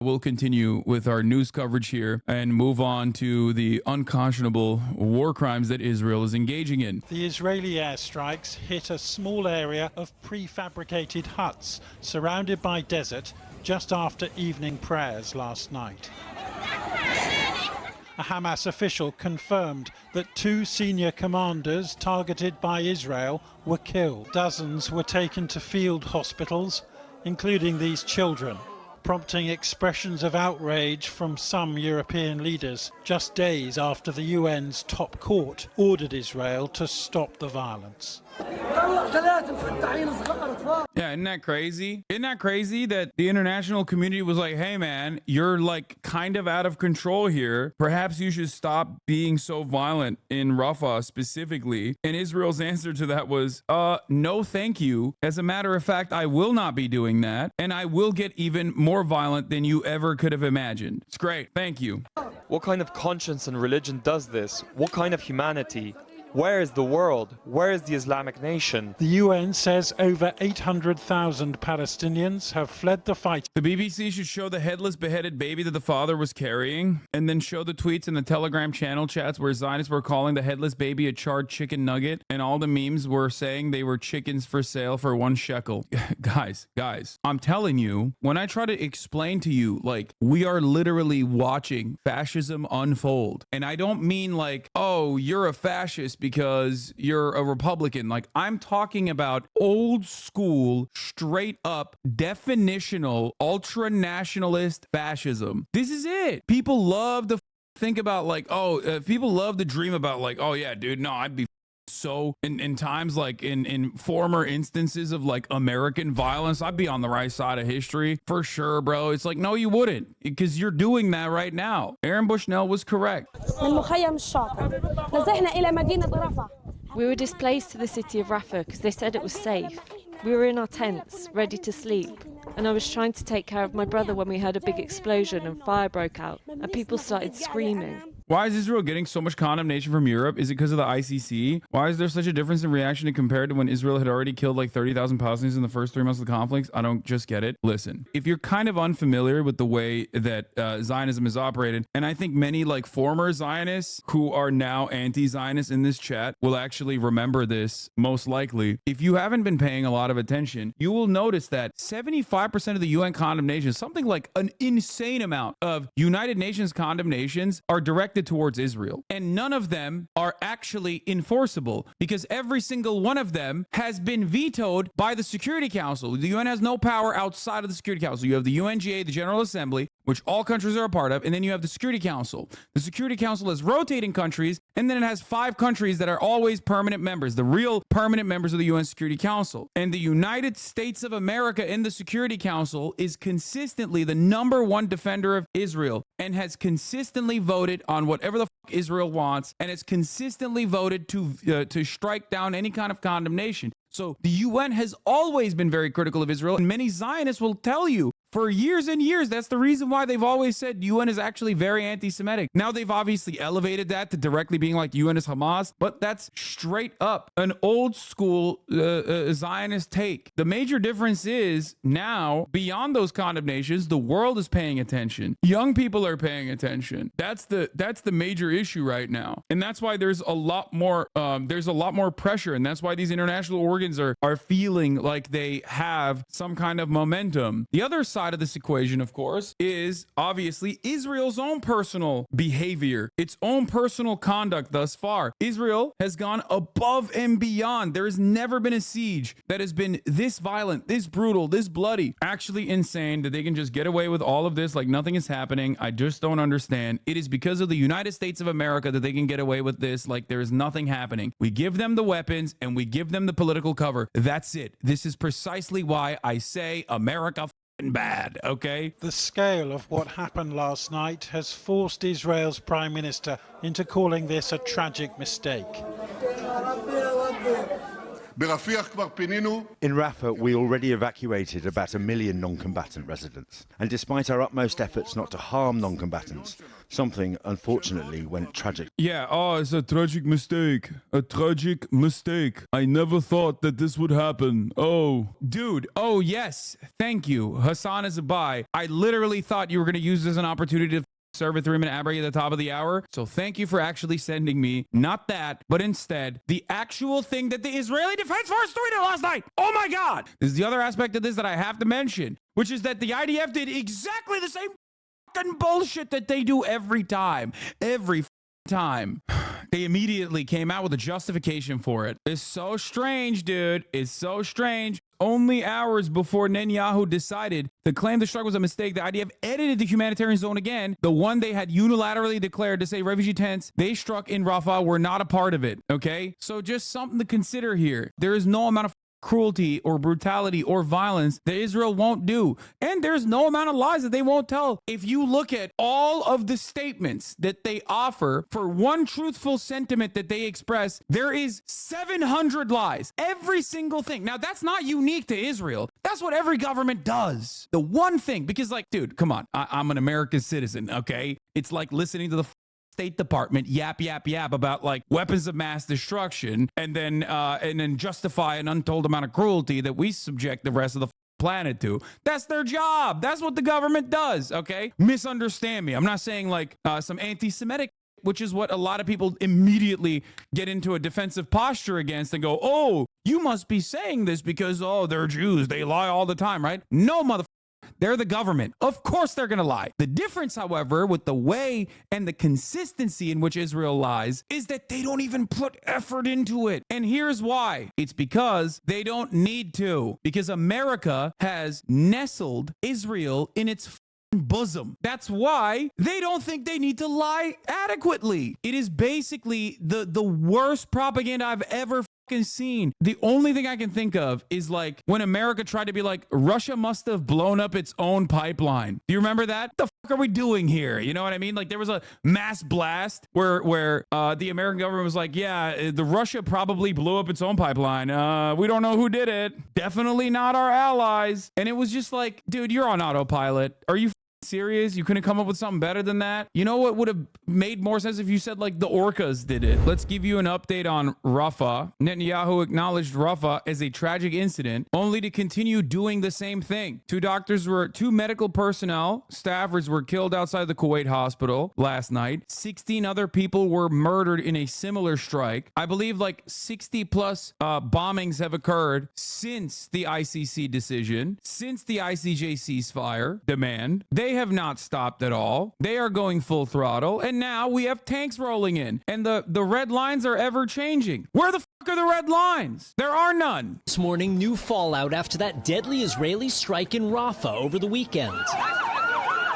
We'll continue with our news coverage here and move on to the unconscionable war crimes that Israel is engaging in. The Israeli airstrikes hit a small area of prefabricated huts surrounded by desert just after evening prayers last night. A Hamas official confirmed that 2 senior commanders targeted by Israel were killed. Dozens were taken to field hospitals, including these children, prompting expressions of outrage from some European leaders just days after the UN's top court ordered Israel to stop the violence. Yeah, isn't that crazy? Isn't that crazy that the international community was like, hey man, you're like kind of out of control here. Perhaps you should stop being so violent in Rafah specifically. And Israel's answer to that was, no thank you. As a matter of fact, I will not be doing that. And I will get even more violent than you ever could have imagined. It's great. Thank you. What kind of conscience and religion does this? What kind of humanity? Where is the world? Where is the Islamic nation? The UN says over 800,000 Palestinians have fled the fight. The BBC should show the headless beheaded baby that the father was carrying, and then show the tweets in the Telegram channel chats where Zionists were calling the headless baby a charred chicken nugget, and all the memes were saying they were chickens for sale for 1 shekel. Guys, I'm telling you, when I try to explain to you, like, we are literally watching fascism unfold, and I don't mean like, oh, you're a fascist because you're a Republican. Like, I'm talking about old school, straight up, definitional, ultra nationalist fascism. This is it. People love to think about like, people love to dream about like, oh yeah, dude, no, I'd be so in times like in former instances of like American violence, I'd be on the right side of history for sure, bro. It's like, no, you wouldn't, because you're doing that right now. Aaron Bushnell was correct. We were displaced to the city of Rafah because they said it was safe. We were in our tents, ready to sleep, and I was trying to take care of my brother when we heard a big explosion and fire broke out, and people started screaming. Why is Israel getting so much condemnation from Europe? Is it because of the ICC? Why is there such a difference in reaction compared to when Israel had already killed like 30,000 Palestinians in the first 3 months of the conflict? I don't just get it. Listen, if you're kind of unfamiliar with the way that Zionism is operated, and I think many like former Zionists who are now anti-Zionists in this chat will actually remember this most likely. If you haven't been paying a lot of attention, you will notice that 75% of the UN condemnations, something like an insane amount of United Nations condemnations, are directed towards Israel, and none of them are actually enforceable because every single one of them has been vetoed by the Security Council. The UN has no power outside of the Security Council. You have the UNGA, the General Assembly, which all countries are a part of, and then you have the Security Council. The Security Council has rotating countries, and then it has 5 countries that are always permanent members, the real permanent members of the UN Security Council. And the United States of America in the Security Council is consistently the #1 defender of Israel and has consistently voted on whatever the fuck Israel wants, and it's consistently voted to strike down any kind of condemnation. So the UN has always been very critical of Israel, and many Zionists will tell you for years and years, that's the reason why they've always said UN is actually very anti-Semitic. Now they've obviously elevated that to directly being like UN is Hamas, but that's straight up an old school Zionist take. The major difference is now, beyond those condemnations, the world is paying attention. Young people are paying attention. That's the major issue right now, and that's why there's a lot more pressure, and that's why these international organs are feeling like they have some kind of momentum. The other side of this equation, of course, is obviously Israel's own personal behavior, its own personal conduct thus far. Israel has gone above and beyond. There has never been a siege that has been this violent, this brutal, this bloody. Actually insane that they can just get away with all of this like nothing is happening. I just don't understand. It is because of the United States of America that they can get away with this like there is nothing happening. We give them the weapons and we give them the political cover. That's it. This is precisely why I say America bad, okay? The scale of what happened last night has forced Israel's Prime Minister into calling this a tragic mistake. In Rafah, we already evacuated about 1 million non-combatant residents. And despite our utmost efforts not to harm non-combatants, something unfortunately went tragic. Yeah, oh, it's a tragic mistake. A tragic mistake. I never thought that this would happen. Oh, dude. Oh, yes. Thank you, HasanAbi. I literally thought you were going to use this as an opportunity to serve a 3-minute ad break at the top of the hour. So thank you for actually sending me, not that, but instead, the actual thing that the Israeli Defense Force tweeted last night. Oh my God. This is the other aspect of this that I have to mention, which is that the IDF did exactly the same fucking bullshit that they do every time. Every time. They immediately came out with a justification for it. It's so strange, dude. It's so strange. Only hours before Netanyahu decided to claim the strike was a mistake, the IDF edited the humanitarian zone again. The one they had unilaterally declared to say refugee tents they struck in Rafah were not a part of it. Okay? So just something to consider here. There is no amount of cruelty or brutality or violence that Israel won't do. And there's no amount of lies that they won't tell. If you look at all of the statements that they offer for one truthful sentiment that they express, there is 700 lies. Every single thing. Now, that's not unique to Israel. That's what every government does. The one thing, because like, dude, come on. I'm an American citizen, okay? It's like listening to the State Department yap about like weapons of mass destruction and then justify an untold amount of cruelty that we subject the rest of the planet to. That's their job. That's what the government does. Okay, misunderstand me. I'm not saying like some anti-Semitic, which is what a lot of people immediately get into a defensive posture against and go, oh, you must be saying this because, oh, they're Jews, they lie all the time, right? No, motherfucker. They're the government. Of course they're going to lie. The difference, however, with the way and the consistency in which Israel lies is that they don't even put effort into it. And here's why. It's because they don't need to. Because America has nestled Israel in its bosom. That's why they don't think they need to lie adequately. It is basically the worst propaganda I've ever seen. The only thing I can think of is like when America tried to be like, Russia must have blown up its own pipeline. Do you remember that? The fuck are we doing here? You know what I mean? Like there was a mass blast where the American government was like, yeah, the Russia probably blew up its own pipeline. We don't know who did it. Definitely not our allies. And it was just like, dude, you're on autopilot. Are you serious? You couldn't come up with something better than that? You know what would have made more sense if you said like the orcas did it. Let's give you an update on Rafah. Netanyahu acknowledged Rafah as a tragic incident, only to continue doing the same thing. Two medical personnel, staffers were killed outside the Kuwait hospital last night. 16 other people were murdered in a similar strike. I believe like 60 plus bombings have occurred since the ICC decision, since the ICJ ceasefire demand. They have not stopped at all. They are going full throttle. And now we have tanks rolling in. And the red lines are ever changing. Where the fuck are the red lines? There are none. This morning, new fallout after that deadly Israeli strike in Rafah over the weekend.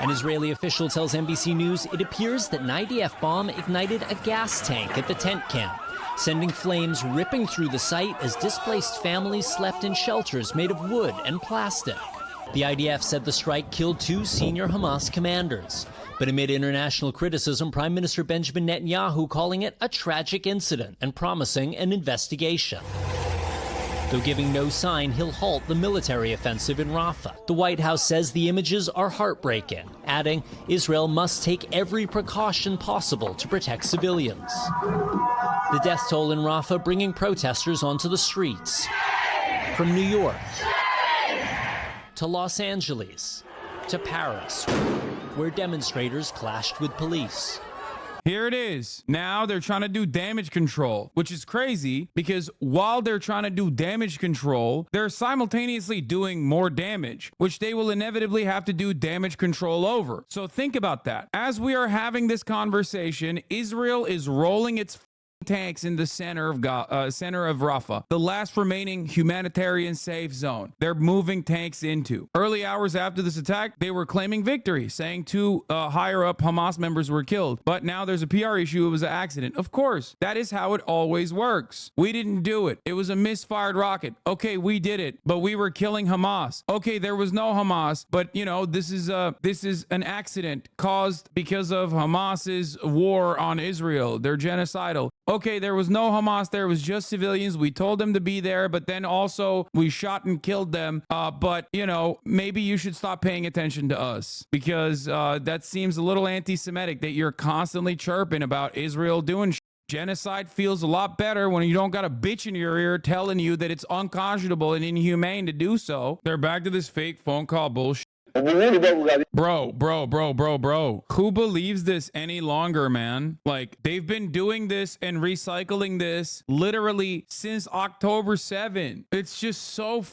An Israeli official tells NBC News it appears that an IDF bomb ignited a gas tank at the tent camp, sending flames ripping through the site as displaced families slept in shelters made of wood and plastic. The IDF said the strike killed 2 senior Hamas commanders. But amid international criticism, Prime Minister Benjamin Netanyahu calling it a tragic incident and promising an investigation. Though giving no sign he'll halt the military offensive in Rafah. The White House says the images are heartbreaking, adding Israel must take every precaution possible to protect civilians. The death toll in Rafah bringing protesters onto the streets. From New York to Los Angeles, to Paris, where demonstrators clashed with police. Here it is. Now they're trying to do damage control, which is crazy because while they're trying to do damage control, they're simultaneously doing more damage, which they will inevitably have to do damage control over. So think about that. As we are having this conversation, Israel is rolling its tanks in the center of Rafah, the last remaining humanitarian safe zone. They're moving tanks into. Early hours after this attack, they were claiming victory, saying 2 higher up Hamas members were killed. But now there's a PR issue. It was an accident. Of course, that is how it always works. We didn't do it. It was a misfired rocket. Okay, we did it, but we were killing Hamas. Okay, there was no Hamas, but you know, this is an accident caused because of Hamas's war on Israel. They're genocidal. okay, there was no Hamas there, it was just civilians. We told them to be there, but then also we shot and killed them. But, you know, maybe you should stop paying attention to us because that seems a little anti-Semitic that you're constantly chirping about Israel doing shit. Genocide feels a lot better when you don't got a bitch in your ear telling you that it's unconscionable and inhumane to do so. They're back to this fake phone call bullshit. Bro. Who believes this any longer, man? Like, they've been doing this and recycling this literally since October 7. It's just so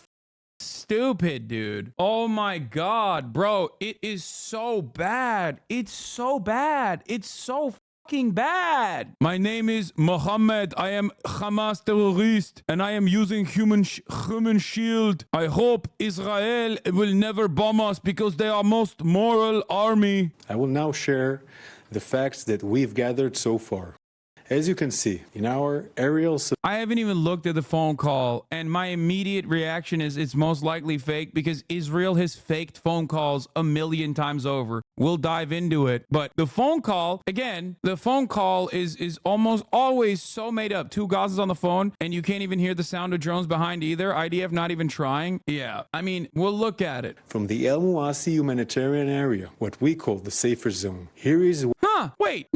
stupid, dude. Oh my God, bro. It is so bad. It's so bad. It's so fucking bad. My name is Mohammed. I am Hamas terrorist and I am using human shield. I hope Israel will never bomb us because they are most moral army. I will now share the facts that we've gathered so far. As you can see, in our aerial... I haven't even looked at the phone call, and my immediate reaction is it's most likely fake because Israel has faked phone calls a million times over. We'll dive into it. But the phone call, again, the phone call is almost always so made up. Two Gazas on the phone, and you can't even hear the sound of drones behind either. IDF not even trying. Yeah, I mean, we'll look at it. From the El Muasi humanitarian area, what we call the safer zone. Here is... Wait.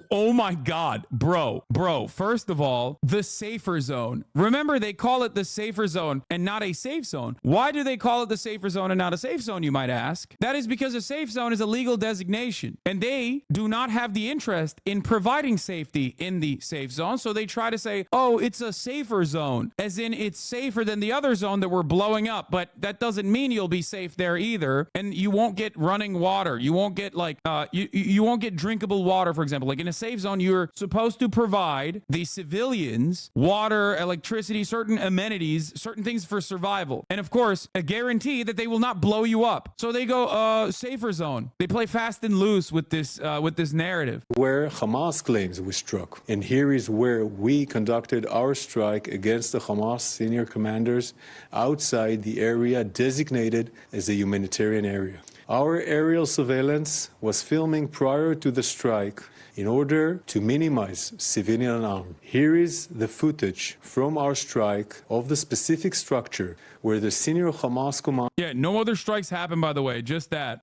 Oh my God, bro. First of all, the safer zone. Remember, they call it the safer zone and not a safe zone. Why do they call it the safer zone and not a safe zone, you might ask? That is because a safe zone is a legal designation, and they do not have the interest in providing safety in the safe zone. So they try to say, oh, it's a safer zone, as in it's safer than the other zone that we're blowing up. But that doesn't mean you'll be safe there either. And you won't get running water. You won't get like, you won't get drinkable water, for example. Like in a safe zone, you're supposed to provide the civilians water, electricity, certain amenities, certain things for survival. And of course, a guarantee that they will not blow you up. So they go safer zone. They play fast and loose with this narrative. Where Hamas claims we struck. And here is where we conducted our strike against the Hamas senior commanders outside the area designated as a humanitarian area. Our aerial surveillance was filming prior to the strike in order to minimize civilian harm. Here is the footage from our strike of the specific structure where the senior Hamas commanders... Yeah, no other strikes happened, by the way, just that.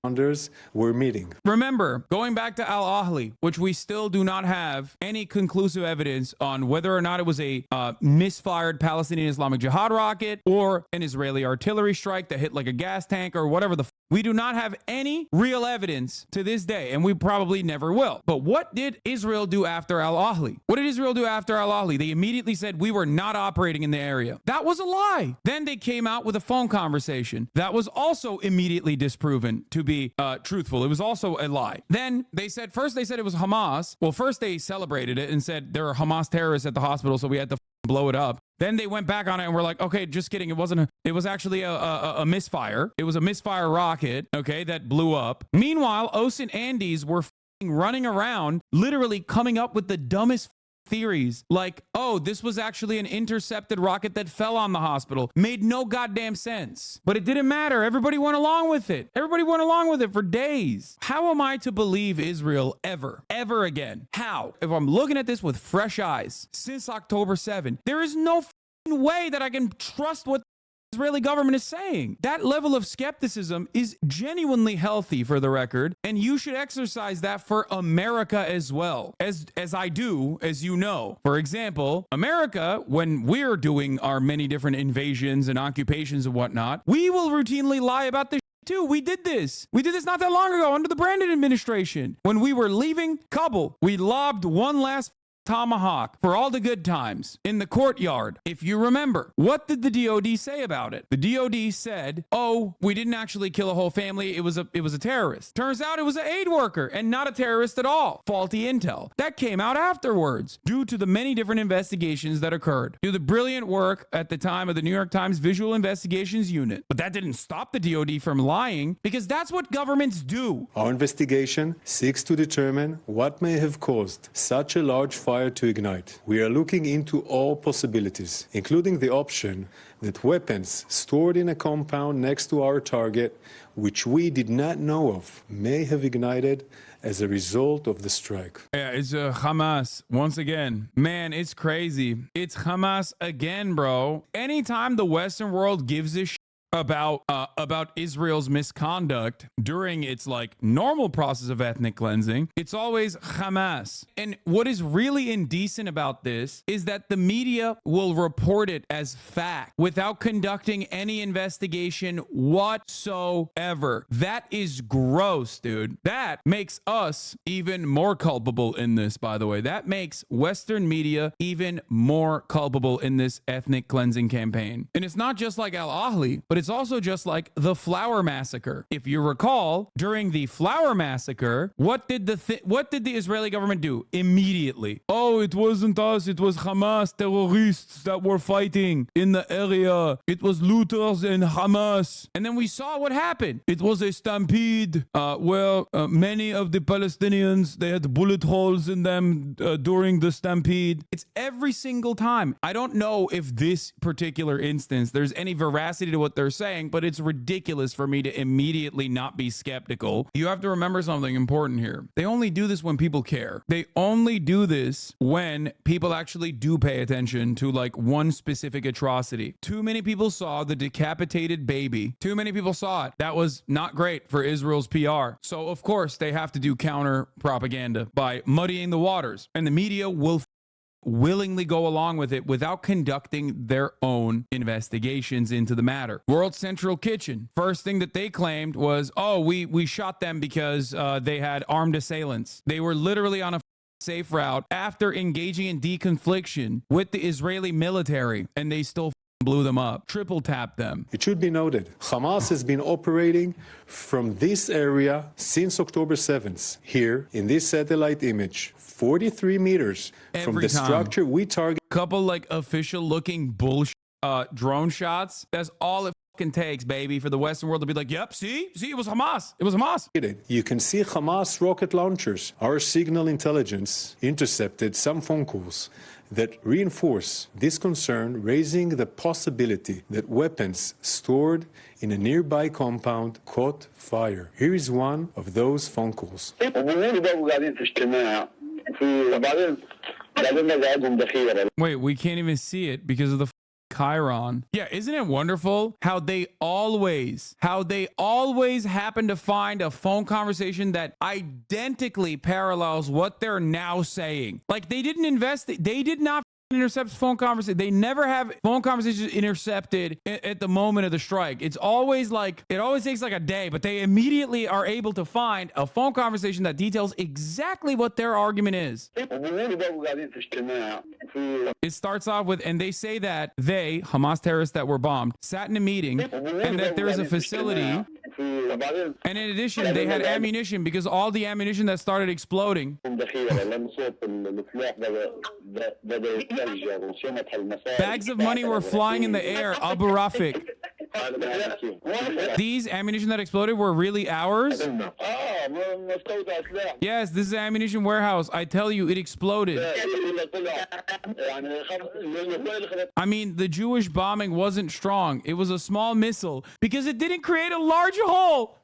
...were meeting. Remember, going back to Al-Ahli, which we still do not have any conclusive evidence on whether or not it was a misfired Palestinian Islamic Jihad rocket or an Israeli artillery strike that hit like a gas tank or whatever the we do not have any real evidence to this day, and we probably never will. But what did Israel do after Al-Ahli? What did Israel do after Al-Ahli? They immediately said we were not operating in the area. That was a lie. Then they came out with a phone conversation that was also immediately disproven to be truthful. It was also a lie. Then they said, first they said it was Hamas. Well, first they celebrated it and said there are Hamas terrorists at the hospital, so we had to blow it up. Then they went back on it and were like, okay, just kidding. It was actually a misfire. It was a misfire rocket, okay, that blew up. Meanwhile, Os and Andes were running around, literally coming up with the dumbest theories like, oh, this was actually an intercepted rocket that fell on the hospital. Made no goddamn sense. But it didn't matter. Everybody went along with it. Everybody went along with it for days. How am I to believe Israel ever again? How? If I'm looking at this with fresh eyes since October 7, there is no way that I can trust what the Israeli government is saying. That level of skepticism is genuinely healthy, for the record, and you should exercise that for America as well, as I do, as you know. For example, America, when we're doing our many different invasions and occupations and whatnot, we will routinely lie about this too. We did this not that long ago under the Brandon administration. When we were leaving Kabul, we lobbed one last tomahawk for all the good times in the courtyard. If you remember, what did the DOD say about it? The DOD said, oh, we didn't actually kill a whole family. It was a terrorist. Turns out it was an aid worker and not a terrorist at all. Faulty intel. That came out afterwards due to the many different investigations that occurred. Due to the brilliant work at the time of the New York Times Visual Investigations Unit. But that didn't stop the DOD from lying, because that's what governments do. Our investigation seeks to determine what may have caused such a large fire fire to ignite. We are looking into all possibilities, including the option that weapons stored in a compound next to our target, which we did not know of, may have ignited as a result of the strike. Yeah, it's Hamas once again. Man, it's crazy. It's Hamas again, bro. Anytime the Western world gives a about Israel's misconduct during its like normal process of ethnic cleansing, it's always Hamas. And what is really indecent about this is that the media will report it as fact without conducting any investigation whatsoever. That is gross, dude. That makes us even more culpable in this, by the way. That makes Western media even more culpable in this ethnic cleansing campaign. And it's not just like Al Ahly, but it's also just like the Flower Massacre. If you recall, during the Flower Massacre, what did the Israeli government do immediately? Oh, it wasn't us. It was Hamas terrorists that were fighting in the area. It was looters and Hamas. And then we saw what happened. It was a stampede where many of the Palestinians, they had bullet holes in them during the stampede. It's every single time. I don't know if this particular instance, there's any veracity to what they're saying, but it's ridiculous for me to immediately not be skeptical. You have to remember something important here. They only do this when people care. They only do this when people actually do pay attention to like one specific atrocity. Too many people saw the decapitated baby. Too many people saw it. That was not great for Israel's PR. So of course they have to do counter propaganda by muddying the waters, and the media will willingly go along with it without conducting their own investigations into the matter. World Central Kitchen, first thing that they claimed was, oh, we shot them because they had armed assailants. They were literally on a safe route after engaging in deconfliction with the Israeli military, and they still blew them up, triple tapped them. It should be noted, Hamas has been operating from this area since October 7th. Here, in this satellite image, 43 meters from the structure we target. Couple like official looking bullshit drone shots. That's all it fucking takes, baby, for the Western world to be like, yep, see, it was Hamas. It was Hamas. You can see Hamas rocket launchers. Our signal intelligence intercepted some phone calls that reinforce this concern, raising the possibility that weapons stored in a nearby compound caught fire. Here is one of those phone calls. Wait, we can't even see it because of the Chiron. Yeah, isn't it wonderful how they always happen to find a phone conversation that identically parallels what they're now saying. Like they did not intercept phone conversation. They never have phone conversations intercepted at the moment of the strike. It's always like, it always takes like a day, but they immediately are able to find a phone conversation that details exactly what their argument is. It starts off with, and they say that they, Hamas terrorists that were bombed, sat in a meeting and that there is a facility. And in addition, they had ammunition because all the ammunition that started exploding. Bags of money were flying in the air. Abu Rafik. These ammunition that exploded were really ours? Yes, this is an ammunition warehouse. I tell you, it exploded. I mean, the Jewish bombing wasn't strong. It was a small missile because it didn't create a large hole.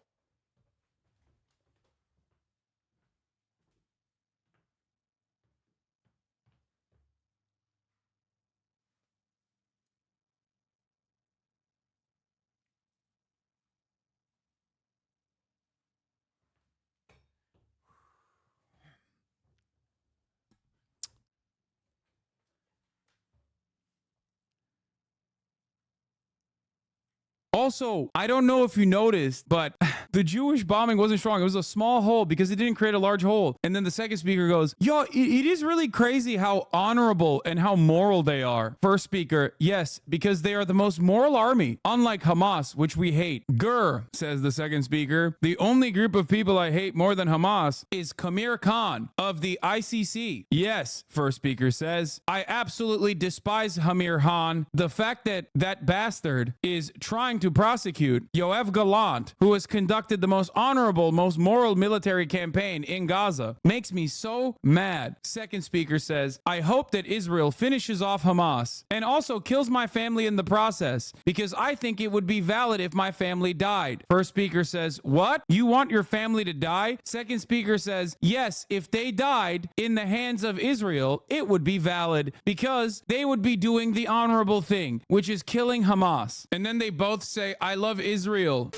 Also, I don't know if you noticed, but the Jewish bombing wasn't strong. It was a small hole because it didn't create a large hole. And then the second speaker goes, yo, it is really crazy how honorable and how moral they are. First speaker, yes, because they are the most moral army, unlike Hamas, which we hate. Grr, says the second speaker. The only group of people I hate more than Hamas is Kamir Khan of the ICC. Yes, first speaker says, I absolutely despise Amir Khan. The fact that that bastard is trying to prosecute Yoav Gallant, who has conducted conducted the most honorable, most moral military campaign in Gaza makes me so mad. Second speaker says, I hope that Israel finishes off Hamas and also kills my family in the process because I think it would be valid if my family died. First speaker says, what? You want your family to die? Second speaker says, yes, if they died in the hands of Israel, it would be valid because they would be doing the honorable thing, which is killing Hamas. And then they both say, I love Israel.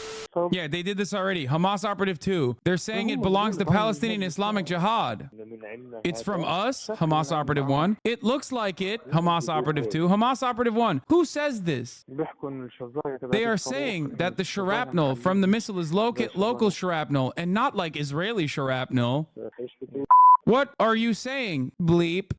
Yeah, they did this already. Hamas Operative 2. They're saying it belongs to Palestinian Islamic Jihad. It's from us, Hamas Operative 1. It looks like it, Hamas Operative 2. Hamas Operative 1. Who says this? They are saying that the shrapnel from the missile is local shrapnel and not like Israeli shrapnel. What are you saying, bleep?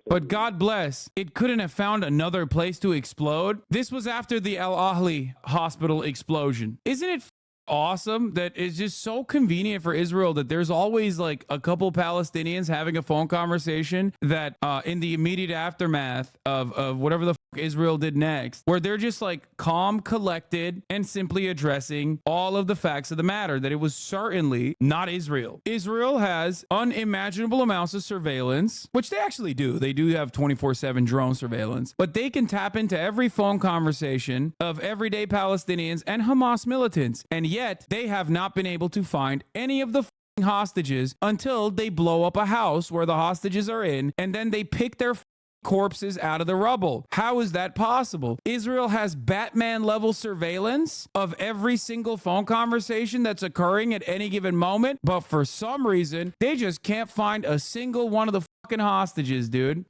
But God bless, it couldn't have found another place to explode. This was after the Al Ahli hospital explosion. Isn't it awesome that it's just so convenient for Israel that there's always like a couple Palestinians having a phone conversation that in the immediate aftermath of whatever the Israel did next, where they're just like calm, collected, and simply addressing all of the facts of the matter, that it was certainly not Israel. Israel has unimaginable amounts of surveillance, which they actually do. They do have 24/7 drone surveillance, but they can tap into every phone conversation of everyday Palestinians and Hamas militants. And yet they have not been able to find any of the hostages until they blow up a house where the hostages are in, and then they pick their corpses out of the rubble. How is that possible? Israel has Batman level surveillance of every single phone conversation that's occurring at any given moment, but for some reason they just can't find a single one of the fucking hostages, dude.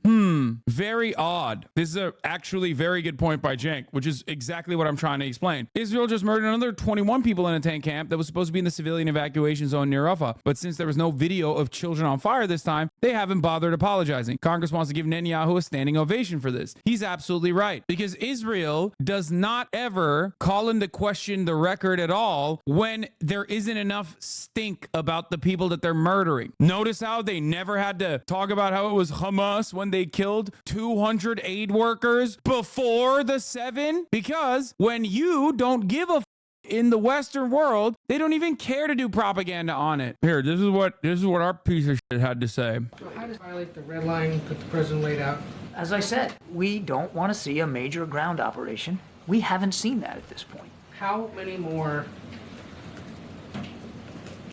Very odd. This is a actually very good point by Cenk, which is exactly what I'm trying to explain. Israel just murdered another 21 people in a tank camp that was supposed to be in the civilian evacuation zone near Rafah, but since there was no video of children on fire this time, they haven't bothered apologizing. Congress wants to give Netanyahu a standing ovation for this. He's absolutely right, because Israel does not ever call into question the record at all when there isn't enough stink about the people that they're murdering. Notice how they never had to talk about how it was Hamas when they killed 200 aid workers before the 7? Because when you don't give a in the Western world, they don't even care to do propaganda on it. Here, this is what our piece of shit had to say. So how does it violate the red line that the president laid out? As I said, we don't want to see a major ground operation. We haven't seen that at this point. How many more?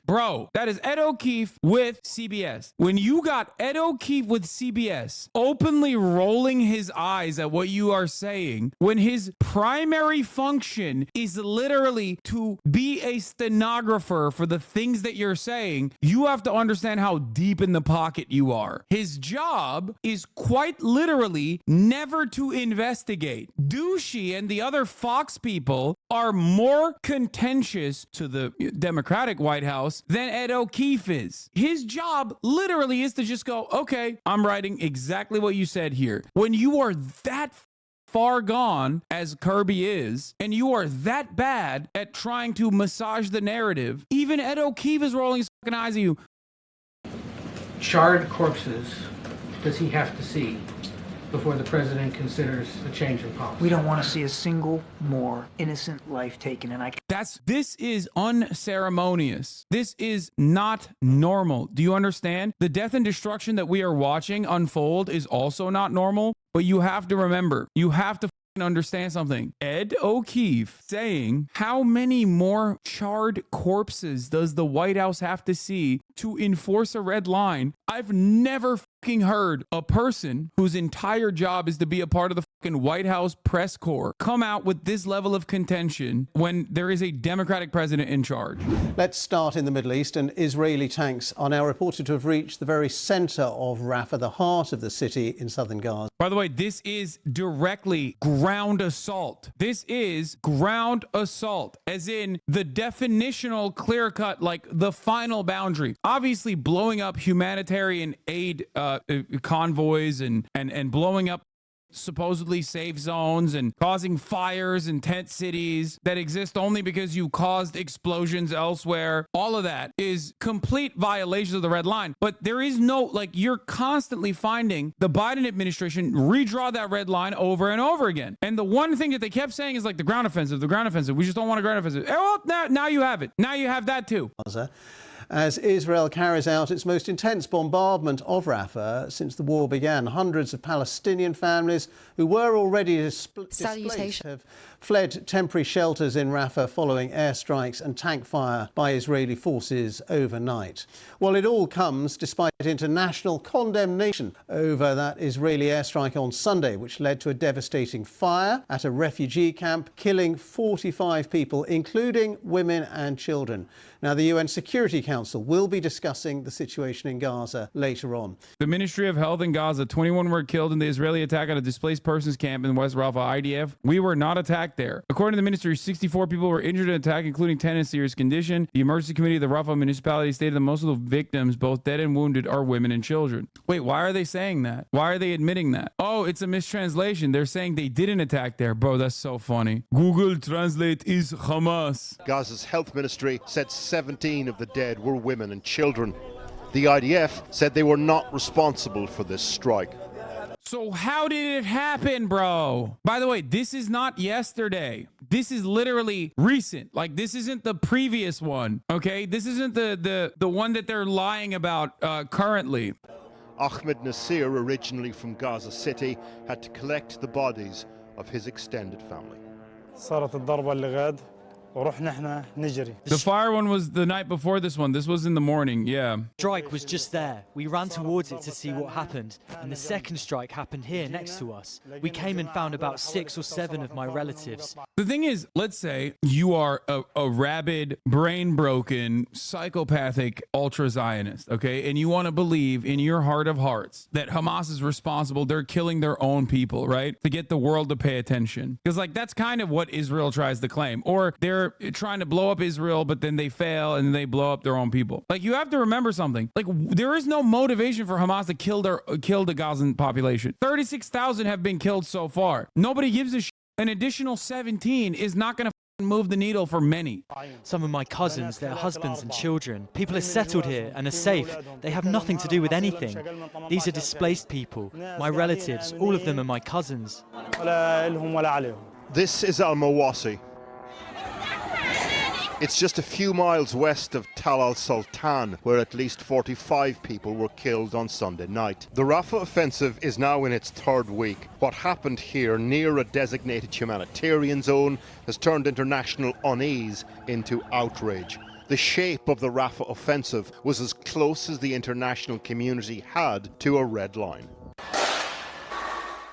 Bro, that is Ed O'Keefe with CBS. When you got Ed O'Keefe with CBS openly rolling his eyes at what you are saying, when his primary function is literally to be a stenographer for the things that you're saying, you have to understand how deep in the pocket you are. His job is quite literally never to investigate. Douchey and the other Fox people are more contentious to the Democratic White House than Ed O'Keefe is. His job literally is to just go, okay, I'm writing exactly what you said here. When you are that far gone as Kirby is, and you are that bad at trying to massage the narrative, even Ed O'Keefe is rolling his fucking eyes at you. Charred corpses does he have to see before the president considers a change in policy? We don't want to see a single more innocent life taken, and this is unceremonious. This is not normal. Do you understand? The death and destruction that we are watching unfold is also not normal, but you have to remember, you have to understand something. Ed O'Keefe saying, how many more charred corpses does the White House have to see to enforce a red line? I've never fucking heard a person whose entire job is to be a part of the fucking White House press corps come out with this level of contention when there is a Democratic president in charge. Let's start in the Middle East, and Israeli tanks are now reported to have reached the very center of Rafah, the heart of the city in southern Gaza. By the way, this is directly ground assault. This is ground assault, as in the definitional clear cut, like the final boundary. Obviously, blowing up humanitarian aid convoys and blowing up supposedly safe zones and causing fires in tent cities that exist only because you caused explosions elsewhere. All of that is complete violations of the red line. But there is no, like, you're constantly finding the Biden administration redraw that red line over and over again. And the one thing that they kept saying is like the ground offensive. We just don't want a ground offensive. Well, now you have it. Now you have that too. As Israel carries out its most intense bombardment of Rafah since the war began, hundreds of Palestinian families who were already displaced have fled temporary shelters in Rafah following airstrikes and tank fire by Israeli forces overnight. Well, it all comes despite international condemnation over that Israeli airstrike on Sunday, which led to a devastating fire at a refugee camp, killing 45 people, including women and children. Now, the UN Security Council will be discussing the situation in Gaza later on. The Ministry of Health in Gaza, 21 were killed in the Israeli attack on a displaced persons camp in West Rafah, IDF. We were not attacked there. According to the ministry, 64 people were injured in the attack, including 10 in serious condition. The emergency committee of the Rafah municipality stated that most of the victims, both dead and wounded, are women and children. Wait, why are they saying that? Why are they admitting that? Oh, it's a mistranslation. They're saying they didn't attack there. Bro, that's so funny. Google Translate is Hamas. Gaza's health ministry said 17 of the dead were women and children. The IDF said they were not responsible for this strike. So how did it happen, bro? By the way, this is not yesterday. This is literally recent. Like, this isn't the previous one, okay? This isn't the one that they're lying about currently. Ahmed Nasir, originally from Gaza City, had to collect the bodies of his extended family. The fire one was the night before this one. This was in the morning, yeah. Strike was just there. We ran towards it to see what happened, and the second strike happened here next to us. We came and found about 6 or 7 of my relatives. The thing is, let's say you are a rabid, brain-broken, psychopathic ultra-Zionist, okay? And you want to believe in your heart of hearts that Hamas is responsible. They're killing their own people, right? To get the world to pay attention. Because, like, that's kind of what Israel tries to claim. Or they're trying to blow up Israel, but then they fail and they blow up their own people. Like, you have to remember something. Like, there is no motivation for Hamas to kill the Gazan population. 36,000 have been killed so far. Nobody gives a shit. An additional 17 is not going to move the needle for many. Some of my cousins, their husbands and children. People are settled here and are safe. They have nothing to do with anything. These are displaced people. My relatives, all of them are my cousins. This is Al-Mawasi. It's just a few miles west of Tal al-Sultan, where at least 45 people were killed on Sunday night. The Rafah offensive is now in its 3rd week. What happened here near a designated humanitarian zone has turned international unease into outrage. The shape of the Rafah offensive was as close as the international community had to a red line.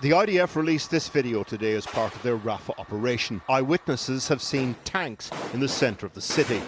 The IDF released this video today as part of their Rafah operation. Eyewitnesses have seen tanks in the centre of the city.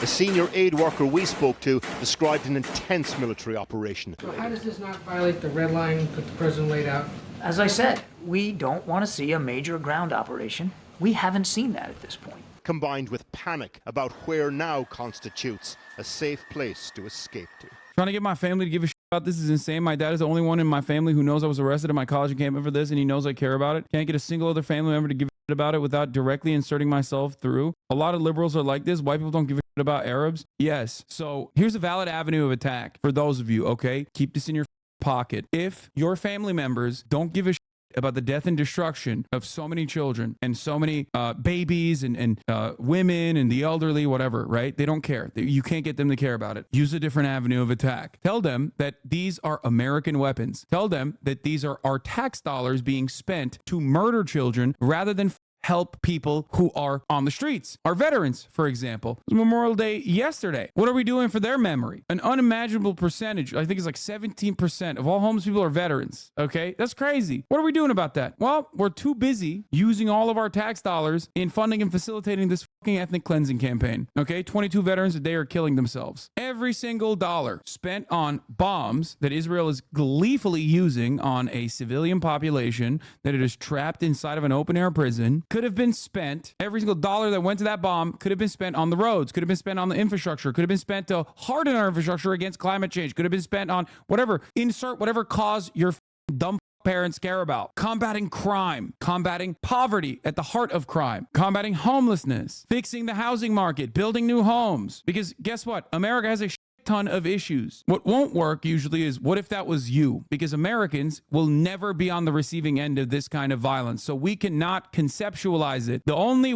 A senior aid worker we spoke to described an intense military operation. So how does this not violate the red line that the president laid out? As I said, we don't want to see a major ground operation. We haven't seen that at this point. Combined with panic about where now constitutes a safe place to escape to. Trying to get my family to give a shit about this is insane. My dad is the only one in my family who knows I was arrested at my college encampment for this, and he knows I care about it. Can't get a single other family member to give a shit about it without directly inserting myself through. A lot of liberals are like this. White people don't give a shit about Arabs. Yes. So here's a valid avenue of attack for those of you, okay? Keep this in your pocket. If your family members don't give a shit about the death and destruction of so many children and so many babies and women and the elderly, whatever, right? They don't care. You can't get them to care about it. Use a different avenue of attack. Tell them that these are American weapons. Tell them that these are our tax dollars being spent to murder children rather than help people who are on the streets. Our veterans, for example. It was Memorial Day yesterday. What are we doing for their memory? An unimaginable percentage, I think it's like 17% of all homeless people are veterans. Okay? That's crazy. What are we doing about that? Well, we're too busy using all of our tax dollars in funding and facilitating this fucking ethnic cleansing campaign. Okay? 22 veterans a day are killing themselves. Every single dollar spent on bombs that Israel is gleefully using on a civilian population that it is trapped inside of an open air prison could have been spent, every single dollar that went to that bomb could have been spent on the roads, could have been spent on the infrastructure, could have been spent to harden our infrastructure against climate change, could have been spent on whatever, insert whatever cause your dumb parents care about. Combating crime, combating poverty at the heart of crime, combating homelessness, fixing the housing market, building new homes. Because guess what? America has a ton of issues. What won't work usually is, what if that was you? Because Americans will never be on the receiving end of this kind of violence. So we cannot conceptualize it. The only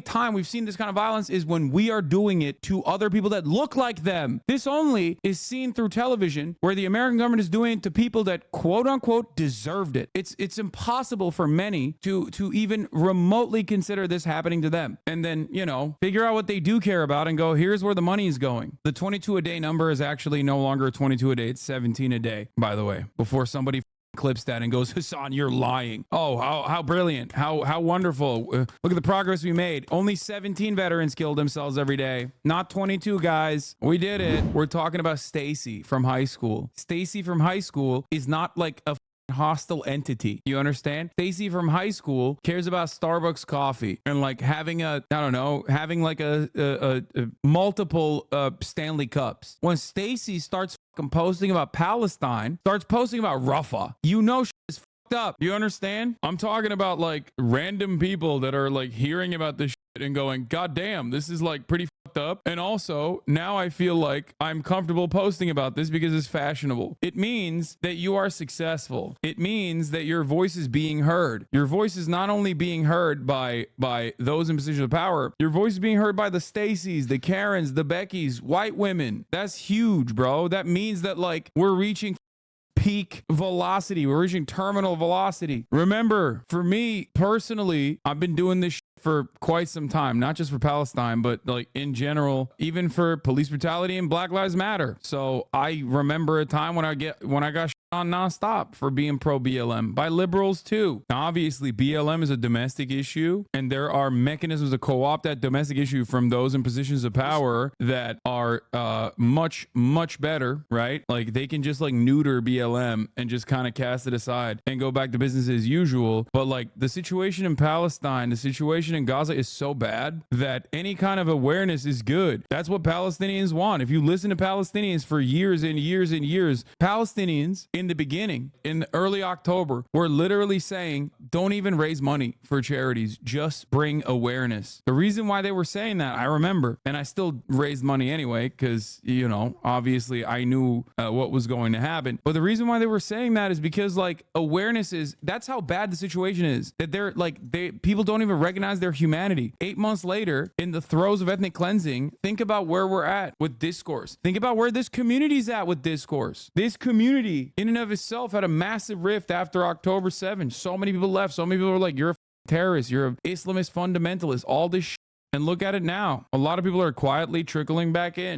time we've seen this kind of violence is when we are doing it to other people that look like them. This only is seen through television, where the American government is doing it to people that quote unquote deserved it. It's impossible for many to even remotely consider this happening to them. And then, figure out what they do care about and go, here's where the money is going. The 22 a day number is actually no longer 22 a day. It's 17 a day, by the way, before somebody clips that and goes, Hasan, you're lying. Oh, how brilliant. How wonderful. Look at the progress we made. Only 17 veterans kill themselves every day. Not 22, guys. We did it. We're talking about Stacy from high school. Stacy from high school is not like a hostile entity. You understand? Stacy from high school cares about Starbucks coffee and like having multiple Stanley Cups. When Stacy starts posting about Palestine, starts posting about Rafah, shit is fucked up. You understand? I'm talking about like random people that are like hearing about this shit and going, God damn, this is like pretty fucked up. And also, now I feel like I'm comfortable posting about this because it's fashionable. It means that you are successful. It means that your voice is being heard. Your voice is not only being heard by those in positions of power, your voice is being heard by the Stacys, the Karens, the Beckys, white women. That's huge, bro. That means that like we're reaching peak velocity. We're reaching terminal velocity. Remember, for me personally, I've been doing this for quite some time, not just for Palestine, but like in general, even for police brutality and Black Lives Matter. So I remember a time when I got on nonstop for being pro BLM by liberals too. Now, obviously, BLM is a domestic issue, and there are mechanisms to co-opt that domestic issue from those in positions of power that are much, much better, right? Like they can just like neuter BLM and just kind of cast it aside and go back to business as usual. But like the situation in Palestine, the situation in Gaza is so bad that any kind of awareness is good. That's what Palestinians want. If you listen to Palestinians for years and years and years, Palestinians in the beginning, in early October, were literally saying, don't even raise money for charities, just bring awareness. The reason why they were saying that, I remember, and I still raised money anyway, because, obviously I knew what was going to happen. But the reason why they were saying that is because like awareness that's how bad the situation is, that people don't even recognize their humanity. 8 months later, in the throes of ethnic cleansing, think about where we're at with discourse. Think about where this community's at with discourse. This community in and of itself had a massive rift after October 7th. So many people left. So many people were like, you're a terrorist, you're an Islamist fundamentalist, all this shit. And look at it now. A lot of people are quietly trickling back in.